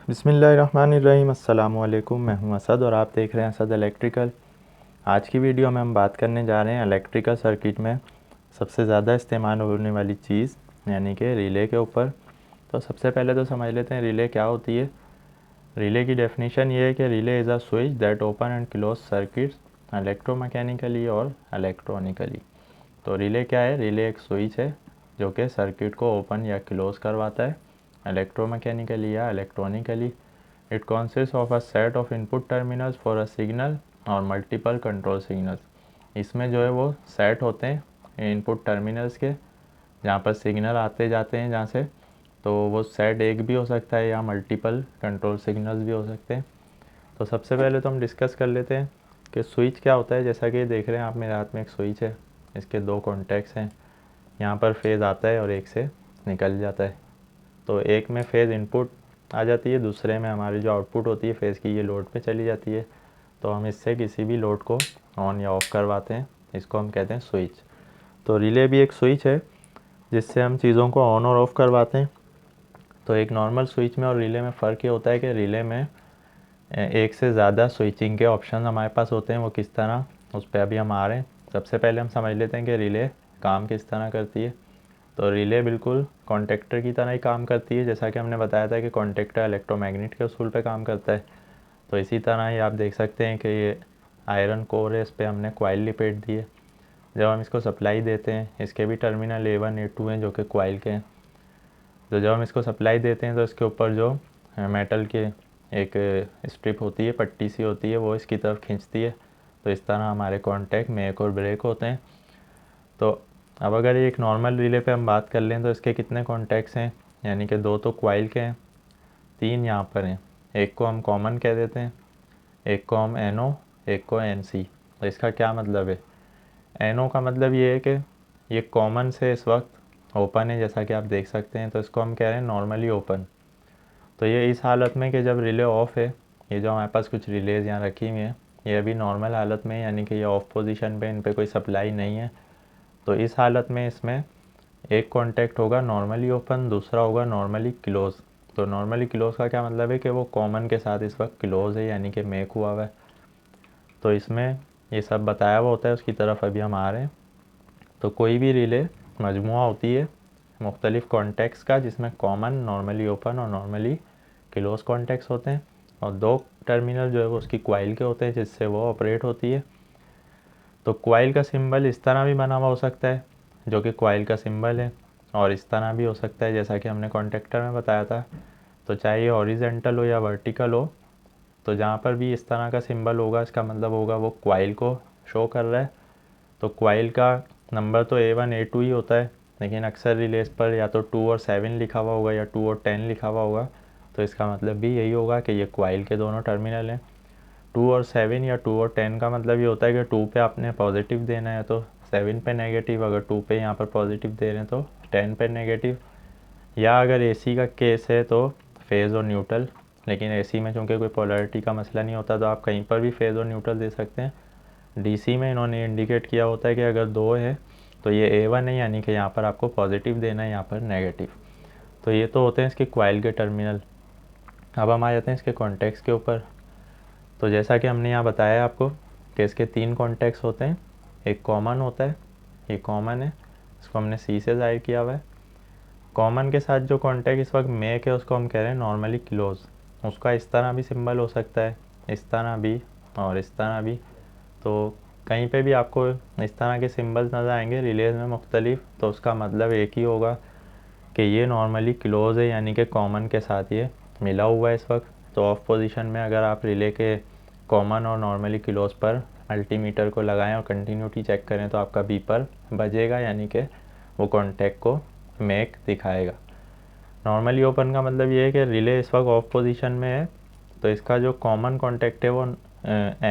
बिस्मिल्लाहिर्रहमानिर्रहीम। अस्सलामुअलैकुम। मैं हूं असद और आप देख रहे हैं असद इलेक्ट्रिकल। आज की वीडियो में हम बात करने जा रहे हैं इलेक्ट्रिकल सर्किट में सबसे ज़्यादा इस्तेमाल होने वाली चीज़ यानी कि रिले के ऊपर। तो सबसे पहले तो समझ लेते हैं रिले क्या होती है। रिले की डेफिनेशन ये है कि relay is a switch that open and close circuits electromechanically और इलेक्ट्रॉनिकली। तो रिले क्या है? रिले एक स्विच है जो कि सर्किट को ओपन या क्लोज़ करवाता है इलेक्ट्रोमैकेनिकली या electronically. It consists of a set of input terminals for a signal और मल्टीपल कंट्रोल सिग्नल्स। इसमें जो है वो सेट होते हैं इनपुट टर्मिनल्स के, जहाँ पर सिग्नल आते जाते हैं जहाँ से, तो वो सेट एक भी हो सकता है या मल्टीपल कंट्रोल सिग्नल्स भी हो सकते हैं। तो सबसे पहले तो हम डिस्कस कर लेते हैं कि स्विच क्या होता है। जैसा कि देख रहे हैं आप, मेरे हाथ में एक स्विच है, इसके दो कॉन्टैक्ट्स हैं, यहाँ पर फेज़ आता है और एक से निकल जाता है। तो एक में फेज़ इनपुट आ जाती है, दूसरे में हमारी जो आउटपुट होती है फेज़ की, ये लोड पे चली जाती है। तो हम इससे किसी भी लोड को ऑन या ऑफ़ करवाते हैं, इसको हम कहते हैं स्विच। तो रिले भी एक स्विच है जिससे हम चीज़ों को ऑन और ऑफ़ करवाते हैं। तो एक नॉर्मल स्विच में और रिले में फ़र्क ये होता है कि रिले में एक से ज़्यादा स्विचिंग के ऑप्शन हमारे पास होते हैं। वो किस तरह, उस पर अभी हम आ रहे हैं। सबसे पहले हम समझ लेते हैं कि रिले काम किस तरह करती है। तो रिले बिल्कुल कॉन्टेक्टर की तरह ही काम करती है। जैसा कि हमने बताया था कि कॉन्टेक्टर इलेक्ट्रोमैग्नेट के उसूल पे काम करता है, तो इसी तरह ही आप देख सकते हैं कि ये आयरन कोर है, इस पर हमने कॉइल लिपेट दी है। जब हम इसको सप्लाई देते हैं, इसके भी टर्मिनल A1 A2 हैं जो कि कॉइल के हैं। तो जब हम इसको सप्लाई देते हैं तो इसके ऊपर जो मेटल के एक स्ट्रिप होती है, पट्टी सी होती है, वो इसकी तरफ खींचती है। तो इस तरह हमारे कॉन्टैक्ट मेक और ब्रेक होते हैं। तो अब अगर एक नॉर्मल रिले पे हम बात कर लें तो इसके कितने कॉन्टैक्ट्स हैं, यानी कि दो तो कॉइल के हैं, तीन यहाँ पर हैं। एक को हम कॉमन कह देते हैं, एक को हम NO, एक को NC। तो इसका क्या मतलब है? NO का मतलब ये है कि ये कॉमन से इस वक्त ओपन है, जैसा कि आप देख सकते हैं। तो इसको हम कह रहे हैं नॉर्मली ओपन। तो ये इस हालत में कि जब रिले ऑफ़ है, ये जो हमारे पास कुछ रिलेज यहाँ रखी हुई हैं, ये अभी नॉर्मल हालत में, यानी कि ये ऑफ़ पोजीशन पे, इन पे कोई सप्लाई नहीं है। तो इस हालत में इसमें एक कॉन्टैक्ट होगा नॉर्मली ओपन, दूसरा होगा नॉर्मली क्लोज़। तो नॉर्मली क्लोज़ का क्या मतलब है कि वो कॉमन के साथ इस वक्त क्लोज़ है, यानी कि मेक हुआ हुआ है। तो इसमें ये सब बताया हुआ होता है, उसकी तरफ अभी हम आ रहे हैं। तो कोई भी रिले मजमुआ होती है मुख्तलिफ़ कॉन्टैक्ट्स का, जिसमें कॉमन, नॉर्मली ओपन और नॉर्मली क्लोज़ कॉन्टैक्ट्स होते हैं, और दो टर्मिनल जो है वो उसकी कॉइल के होते हैं जिससे वो ऑपरेट होती है। तो कॉइल का सिंबल इस तरह भी बना हुआ हो सकता है जो कि कॉइल का सिंबल है, और इस तरह भी हो सकता है जैसा कि हमने कॉन्टेक्टर में बताया था। तो चाहे ये हॉरिजेंटल हो या वर्टिकल हो, तो जहाँ पर भी इस तरह का सिंबल होगा, इसका मतलब होगा वो कॉइल को शो कर रहा है। तो कॉइल का नंबर तो A1 A2 ही होता है, लेकिन अक्सर रिलेज पर या तो 2 और 7 लिखा हुआ होगा या 2 और 10 लिखा हुआ होगा। तो इसका मतलब भी यही होगा कि ये कॉइल के दोनों टर्मिनल हैं। 2 और 7 या 2 और 10 का मतलब ये होता है कि 2 पे आपने पॉजिटिव देना है तो 7 पे नेगेटिव, अगर 2 पे यहाँ पर पॉजिटिव दे रहे हैं तो 10 पे नेगेटिव। या अगर AC का केस है तो फेज़ और न्यूट्रल, लेकिन AC में चूँकि कोई पोलैरिटी का मसला नहीं होता तो आप कहीं पर भी फेज़ और न्यूट्रल दे सकते हैं। DC में इन्होंने इंडिकेट किया होता है कि अगर दो है तो ये A1 है, यानी कि यहाँ पर आपको पॉजिटिव देना है, यहाँ पर नेगेटिव। तो ये तो होते हैं इसके कॉइल के टर्मिनल। अब हम आ जाते हैं इसके कॉन्टैक्ट्स के ऊपर। तो जैसा कि हमने यहाँ बताया आपको कि इसके तीन कॉन्टैक्ट्स होते हैं। एक कॉमन होता है, ये कॉमन है, इसको हमने C से ज़ाहिर किया हुआ है। कॉमन के साथ जो कॉन्टैक्ट इस वक्त मेक है उसको हम कह रहे हैं नॉर्मली क्लोज। उसका इस तरह भी सिंबल हो सकता है, इस तरह भी और इस तरह भी। तो कहीं पे भी आपको इस तरह के सिंबल्स नज़र आएंगे रिलेज में मुख्तलिफ, तो उसका मतलब एक ही होगा कि ये नॉर्मली क्लोज है, यानी कि कॉमन के साथ ये मिला हुआ है इस वक्त। तो ऑफ पोजीशन में अगर आप रिले के कॉमन और नॉर्मली क्लोज पर मल्टीमीटर को लगाएं और कंटिन्यूटी चेक करें तो आपका बीपर बजेगा, यानी कि वो कॉन्टैक्ट को मेक दिखाएगा। नॉर्मली ओपन का मतलब ये है कि रिले इस वक्त ऑफ पोजीशन में है, तो इसका जो कॉमन कॉन्टैक्ट है वो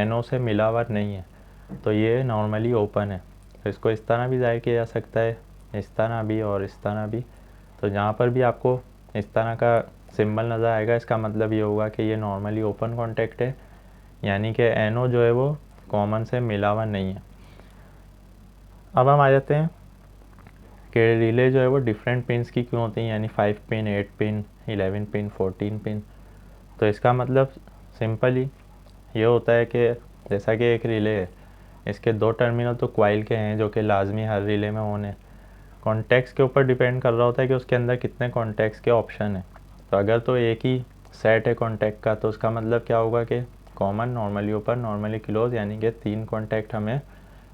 NO से मिला हुआ नहीं है, तो ये नॉर्मली ओपन है। तो इसको इस तरह भी ज़ाहिर किया जा सकता है, इस तरह भी और इस तरह भी। तो जहाँ पर भी आपको इस तरह का सिंबल नज़र आएगा, इसका मतलब ये होगा कि ये नॉर्मली ओपन कॉन्टैक्ट है, यानी कि NO जो है वो कॉमन से मिला हुआ नहीं है। अब हम आ जाते हैं कि रिले जो है वो डिफरेंट पिन्स की क्यों होती हैं, यानी 5 पिन, 8 पिन, 11 पिन, 14 पिन। तो इसका मतलब सिंपली ये होता है कि जैसा कि एक रिले है, इसके दो टर्मिनल तो क्वाइल के हैं जो कि लाजमी हर रिले में होने। कॉन्टैक्ट्स के ऊपर डिपेंड कर रहा होता है कि उसके अंदर कितने कॉन्टैक्ट्स के ऑप्शन हैं। तो अगर तो एक ही सेट है कॉन्टैक्ट का, तो उसका मतलब क्या होगा कि common, normally open, normally close, यानी कि 3 कॉन्टैक्ट हमें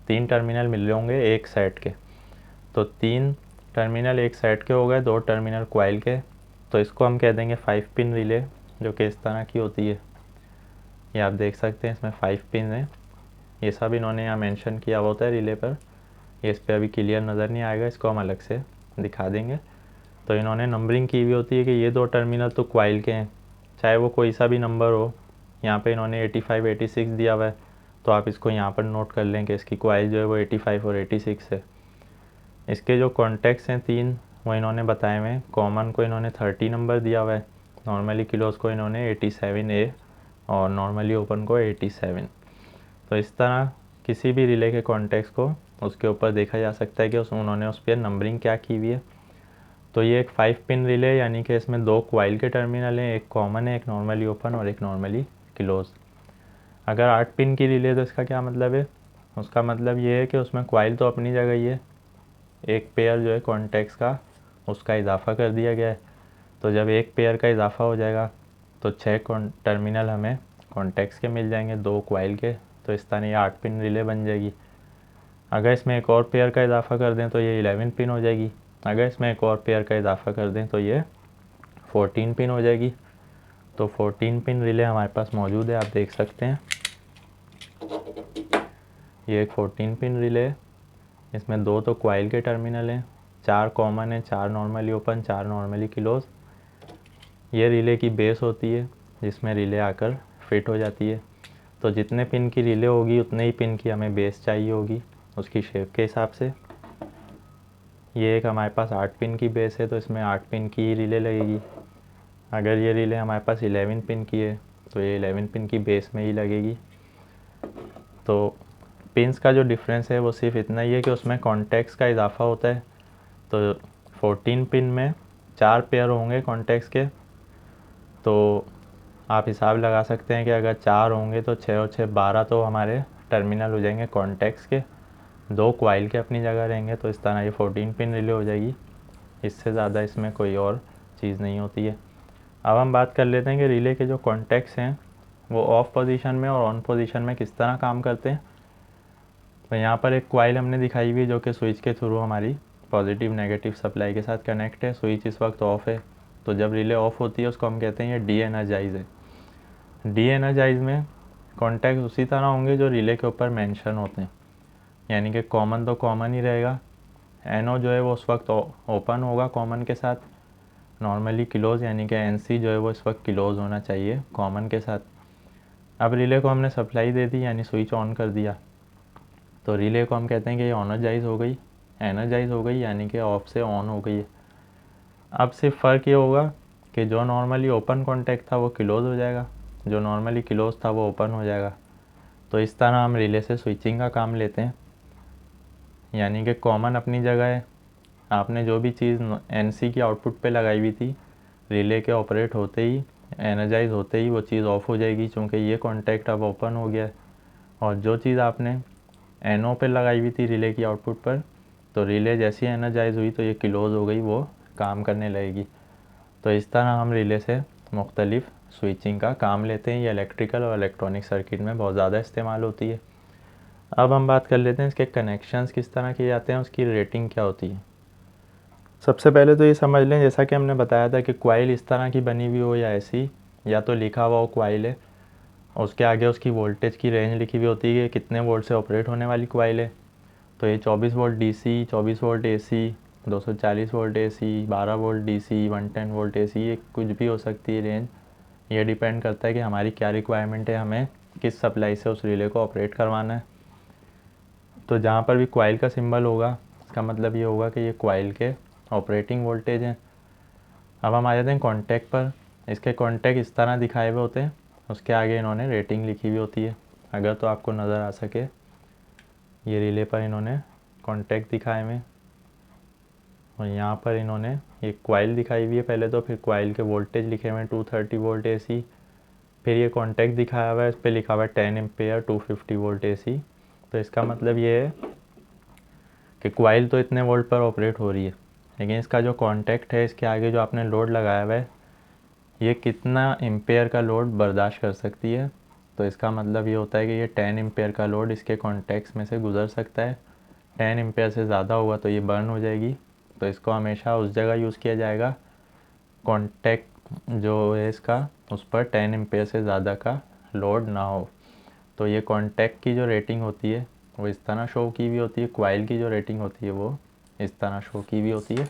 3 टर्मिनल मिल रहे होंगे एक सेट के। तो 3 टर्मिनल एक सेट के हो गए, 2 टर्मिनल क्वाइल के। तो इसको हम कह देंगे 5 पिन रिले, जो कि इस तरह की होती है। ये आप देख सकते हैं, इसमें 5 पिन है। ये सब इन्होंने यहाँ मेंशन किया हुआ होता है रिले पर। ये इस पर अभी क्लियर नज़र नहीं आएगा, इसको हम अलग से दिखा देंगे। तो इन्होंने नंबरिंग की हुई होती है कि ये 2 टर्मिनल तो क्वाइल के हैं, चाहे वो कोई सा भी नंबर हो। यहाँ पे इन्होंने 85 86 दिया हुआ है, तो आप इसको यहाँ पर नोट कर लें कि इसकी क्वाइल जो है वो 85 और 86 है। इसके जो कॉन्टैक्ट्स हैं 3, वो इन्होंने बताए हुए हैं। कॉमन को इन्होंने 30 नंबर दिया हुआ है, नॉर्मली क्लोज को इन्होंने 87A और नॉर्मली ओपन को 87। तो इस तरह किसी भी रिले के कॉन्टैक्ट्स को उसके ऊपर देखा जा सकता है कि उन्होंने उस पर नंबरिंग क्या की हुई है। तो ये एक 5 पिन रिले है, यानी कि इसमें 2 क्वाइल के टर्मिनल हैं, एक कॉमन है, एक नॉर्मली ओपन और एक नॉर्मली क्लोज। अगर 8 पिन की रिले, तो इसका क्या मतलब है? उसका मतलब ये है कि उसमें क्वाइल तो अपनी जगह ही है, एक पेयर जो है कॉन्टैक्ट्स का उसका इजाफा कर दिया गया है। तो जब एक पेयर का इजाफा हो जाएगा तो 6 टर्मिनल हमें कॉन्टैक्ट्स के मिल जाएंगे, 2 क्वाइल के। तो इस तरह ये 8 पिन रिले बन जाएगी। अगर इसमें एक और पेयर का इजाफा कर दें तो ये 11 पिन हो जाएगी। अगर इसमें एक और पेयर का इजाफा कर दें तो ये 14 पिन हो जाएगी। तो 14 पिन रिले हमारे पास मौजूद है, आप देख सकते हैं। ये एक 14 पिन रिले है, इसमें 2 तो क्वाइल के टर्मिनल हैं, 4 कॉमन है, 4 नॉर्मली ओपन, 4 नॉर्मली क्लोज। ये रिले की बेस होती है जिसमें रिले आकर फिट हो जाती है। तो जितने पिन की रिले होगी उतने ही पिन की हमें बेस चाहिए होगी उसकी शेप के हिसाब से। ये एक हमारे पास 8 पिन की बेस है, तो इसमें 8 पिन की ही रिले लगेगी। अगर ये रिले हमारे पास 11 पिन की है तो ये 11 पिन की बेस में ही लगेगी। तो पिन्स का जो डिफरेंस है वो सिर्फ इतना ही है कि उसमें कॉन्टैक्ट्स का इजाफा होता है। तो 14 पिन में 4 पेयर होंगे कॉन्टैक्ट्स के। तो आप हिसाब लगा सकते हैं कि अगर 4 होंगे तो 6 और 6 12 तो हमारे टर्मिनल हो जाएंगे कॉन्टैक्ट्स के, 2 क्वाइल के अपनी जगह रहेंगे। तो इस तरह ये 14 पिन रिले हो जाएगी। इससे ज़्यादा इसमें कोई और चीज़ नहीं होती है। अब हम बात कर लेते हैं कि रिले के जो कॉन्टैक्ट्स हैं वो ऑफ पोजीशन में और ऑन पोजीशन में किस तरह काम करते हैं। तो यहाँ पर एक क्वाइल हमने दिखाई हुई जो कि स्विच के थ्रू हमारी पॉजिटिव नेगेटिव सप्लाई के साथ कनेक्ट है। स्विच इस वक्त ऑफ है, तो जब रिले ऑफ होती है उसको हम कहते हैं ये डी एनर्जाइज है। डी एनर्जाइज में कॉन्टैक्ट उसी तरह होंगे जो रिले के ऊपर मेंशन होते हैं, यानी कि कॉमन तो कॉमन ही रहेगा, एनओ जो है वो उस वक्त ओपन होगा कॉमन के साथ, नॉर्मली क्लोज यानी कि एनसी जो है वो इस वक्त क्लोज होना चाहिए कॉमन के साथ। अब रिले को हमने सप्लाई दे दी यानी स्विच ऑन कर दिया, तो रिले को हम कहते हैं कि ये ऑनर्जाइज हो गई, एनर्जाइज हो गई, यानी कि ऑफ से ऑन हो गई है। अब सिर्फ फ़र्क ये होगा कि जो नॉर्मली ओपन कॉन्टैक्ट था वो क्लोज हो जाएगा, जो नॉर्मली क्लोज था वो ओपन हो जाएगा। तो इस तरह हम रिले से स्विचिंग का काम लेते हैं, यानी कि कॉमन अपनी जगह है, आपने जो भी चीज़ एनसी की आउटपुट पे लगाई हुई थी रिले के ऑपरेट होते ही, एनर्जाइज होते ही वो चीज़ ऑफ हो जाएगी, क्योंकि ये कॉन्टैक्ट अब ओपन हो गया है। और जो चीज़ आपने एनओ पे लगाई हुई थी रिले की आउटपुट पर, तो रिले जैसी एनर्जाइज हुई तो ये क्लोज हो गई, वो काम करने लगेगी। तो इस तरह हम रिले से मुख्तलिफ स्विचिंग का काम लेते हैं। ये इलेक्ट्रिकल और इलेक्ट्रॉनिक सर्किट में बहुत ज़्यादा इस्तेमाल होती है। अब हम बात कर लेते हैं इसके कनेक्शंस किस तरह किए जाते हैं, उसकी रेटिंग क्या होती है। सबसे पहले तो ये समझ लें, जैसा कि हमने बताया था कि क्वाइल इस तरह की बनी हुई हो या ऐसी, या तो लिखा हुआ हो क्वाइल है, उसके आगे उसकी वोल्टेज की रेंज लिखी हुई होती है कि कितने वोल्ट से ऑपरेट होने वाली क्वाइल है। तो ये 24 volt DC, 24 volt AC, 240 volt AC, 12 volt DC, 110 volt AC, ये कुछ भी हो सकती है रेंज। ये डिपेंड करता है कि हमारी क्या रिक्वायरमेंट है, हमें किस सप्लाई से उस रिले को ऑपरेट करवाना है। तो जहाँ पर भी क्वाइल का सिंबल होगा इसका मतलब ये होगा कि ये क्वाइल के ऑपरेटिंग वोल्टेज हैं। अब हम आ जाते हैं कॉन्टैक्ट पर। इसके कॉन्टैक्ट इस तरह दिखाए हुए होते हैं, उसके आगे इन्होंने रेटिंग लिखी हुई होती है, अगर तो आपको नज़र आ सके। ये रिले पर इन्होंने कॉन्टैक्ट दिखाए हुए, और यहाँ पर इन्होंने एक क्वाइल दिखाई हुई है पहले तो, फिर क्वाइल के वोल्टेज लिखे हुए हैं 230 वोल्ट एसी, फिर ये कॉन्टैक्ट दिखाया हुआ है, इस पर लिखा हुआ है 10 एम्पेयर 250 वोल्ट AC। तो इसका मतलब ये है कि कॉइल तो इतने वोल्ट पर ऑपरेट हो रही है, लेकिन इसका जो कॉन्टैक्ट है, इसके आगे जो आपने लोड लगाया हुआ है, ये कितना एम्पेयर का लोड बर्दाश्त कर सकती है। तो इसका मतलब ये होता है कि ये 10 एम्पेयर का लोड इसके कॉन्टैक्ट्स में से गुजर सकता है। 10 एम्पेयर से ज़्यादा हुआ तो ये बर्न हो जाएगी। तो इसको हमेशा उस जगह यूज़ किया जाएगा कॉन्टैक्ट जो है इसका, उस पर 10 एम्पेयर से ज़्यादा का लोड ना हो। तो ये कॉन्टैक्ट की जो रेटिंग होती है वो इस तरह शो की भी होती है, कॉइल की जो रेटिंग होती है वो इस तरह शो की भी होती है।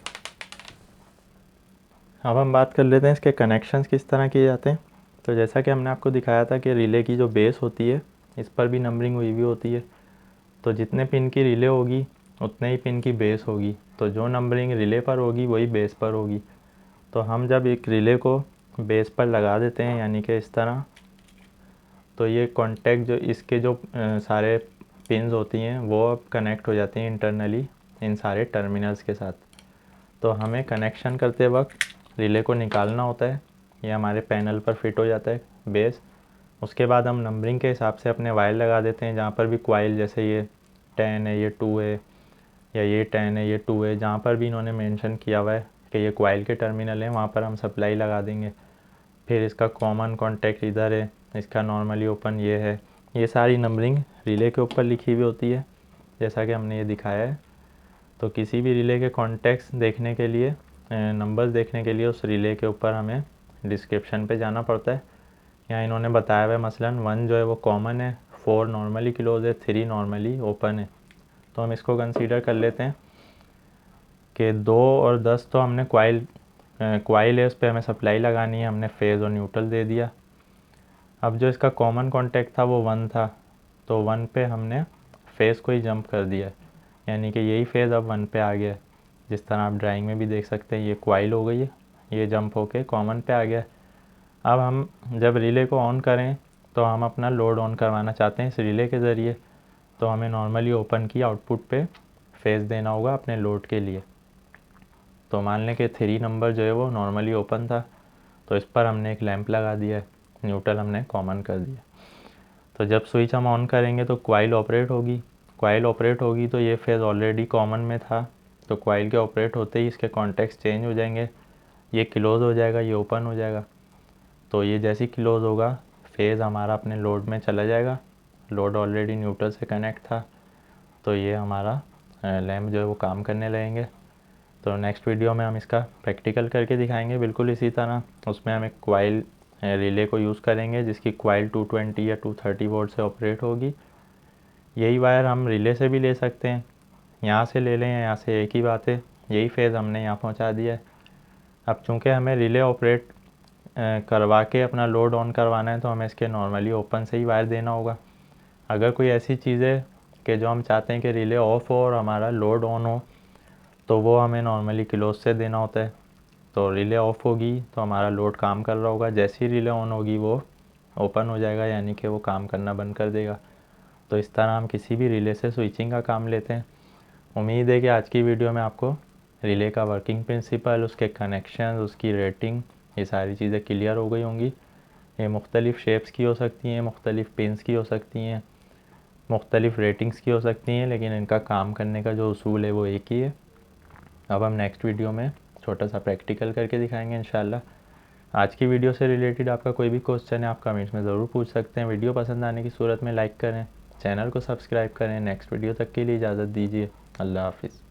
अब हम बात कर लेते हैं इसके कनेक्शंस किस तरह किए जाते हैं। तो जैसा कि हमने आपको दिखाया था कि रिले की जो बेस होती है, इस पर भी नंबरिंग हुई भी होती है। तो जितने पिन की रिले होगी उतने ही पिन की बेस होगी। तो जो नंबरिंग रिले पर होगी वही बेस पर होगी। तो हम जब एक रिले को बेस पर लगा देते हैं, यानी कि इस तरह, तो ये कॉन्टैक्ट जो इसके जो सारे पिन्स होती हैं वो अब कनेक्ट हो जाती हैं इंटरनली इन सारे टर्मिनल्स के साथ। तो हमें कनेक्शन करते वक्त रिले को निकालना होता है, ये हमारे पैनल पर फिट हो जाता है बेस। उसके बाद हम नंबरिंग के हिसाब से अपने वायर लगा देते हैं, जहाँ पर भी कॉइल, जैसे ये 10 है, ये 2 है, या ये 10 है, ये 2 है, जहाँ पर भी इन्होंने मेंशन किया हुआ है कि ये कॉइल के टर्मिनल हैं, वहाँ पर हम सप्लाई लगा देंगे। फिर इसका कॉमन कॉन्टैक्ट इधर है, इसका नॉर्मली ओपन ये है। ये सारी नंबरिंग रिले के ऊपर लिखी हुई होती है, जैसा कि हमने ये दिखाया है। तो किसी भी रिले के कॉन्टैक्ट्स देखने के लिए, नंबर्स देखने के लिए उस रिले के ऊपर हमें डिस्क्रिप्शन पे जाना पड़ता है। यहाँ इन्होंने बताया हुआ है मसलन 1 जो है वो कॉमन है, 4 नॉर्मली क्लोज है, 3 नॉर्मली ओपन है। तो हम इसको कंसीडर कर लेते हैं कि 2 और 10 तो हमने कॉइल है, उस पर हमें सप्लाई लगानी है, हमने फेज़ और न्यूट्रल दे दिया। अब जो इसका कॉमन कॉन्टैक्ट था वो 1 था, तो 1 पे हमने फेज़ को ही जंप कर दिया, यानी कि यही फेज़ अब 1 पे आ गया। जिस तरह आप ड्राइंग में भी देख सकते हैं, ये कॉइल हो गई है, ये जंप होके कॉमन पे आ गया। अब हम जब रिले को ऑन करें तो हम अपना लोड ऑन करवाना चाहते हैं इस रिले के ज़रिए, तो हमें नॉर्मली ओपन की आउटपुट पे फेज़ देना होगा अपने लोड के लिए। तो मान लें कि 3 नंबर जो है वो नॉर्मली ओपन था, तो इस पर हमने एक लैंप लगा दिया है, न्यूट्रल हमने कॉमन कर दिया। तो जब स्विच हम ऑन करेंगे तो कॉइल ऑपरेट होगी। कॉइल ऑपरेट होगी तो ये फेज़ ऑलरेडी कॉमन में था, तो कॉइल के ऑपरेट होते ही इसके कॉन्टैक्ट्स चेंज हो जाएंगे, ये क्लोज़ हो जाएगा, ये ओपन हो जाएगा। तो ये जैसे ही क्लोज़ होगा फेज़ हमारा अपने लोड में चला जाएगा, लोड ऑलरेडी न्यूट्रल से कनेक्ट था, तो ये हमारा लैंप जो है वो काम करने लगेंगे। तो नेक्स्ट वीडियो में हम इसका प्रैक्टिकल करके दिखाएंगे बिल्कुल इसी तरह। उसमें हम एक कॉइल रिले को यूज़ करेंगे जिसकी कॉइल 220 या 230 वोल्ट से ऑपरेट होगी। यही वायर हम रिले से भी ले सकते हैं, यहाँ से ले लें या यहाँ से, एक ही बात है, यही फेज़ हमने यहाँ पहुँचा दिया है। अब चूँकि हमें रिले ऑपरेट करवा के अपना लोड ऑन करवाना है, तो हमें इसके नॉर्मली ओपन से ही वायर देना होगा। अगर कोई ऐसी चीज़ है कि जो हम चाहते हैं कि रिले ऑफ हो और हमारा लोड ऑन हो, तो वो हमें नॉर्मली क्लोज से देना होता है। तो रिले ऑफ होगी तो हमारा लोड काम कर रहा होगा, जैसी रिले ऑन होगी वो ओपन हो जाएगा, यानी कि वो काम करना बंद कर देगा। तो इस तरह हम किसी भी रिले से स्विचिंग का काम लेते हैं। उम्मीद है कि आज की वीडियो में आपको रिले का वर्किंग प्रिंसिपल, उसके कनेक्शन, उसकी रेटिंग, ये सारी चीज़ें क्लियर हो गई होंगी। ये मुख्तलिफ़ शेप्स की हो सकती हैं, मुख्तलिफ़ पिन्स की हो सकती हैं, मुख्तलिफ़ रेटिंग्स की हो सकती हैं, लेकिन इनका काम करने का जो उसूल है वो एक ही है। अब हम नेक्स्ट वीडियो में छोटा सा प्रैक्टिकल करके दिखाएंगे इंशाल्लाह। आज की वीडियो से रिलेटेड आपका कोई भी क्वेश्चन है आप कमेंट्स में ज़रूर पूछ सकते हैं। वीडियो पसंद आने की सूरत में लाइक करें, चैनल को सब्सक्राइब करें। नेक्स्ट वीडियो तक के लिए इजाज़त दीजिए। अल्लाह हाफिज़।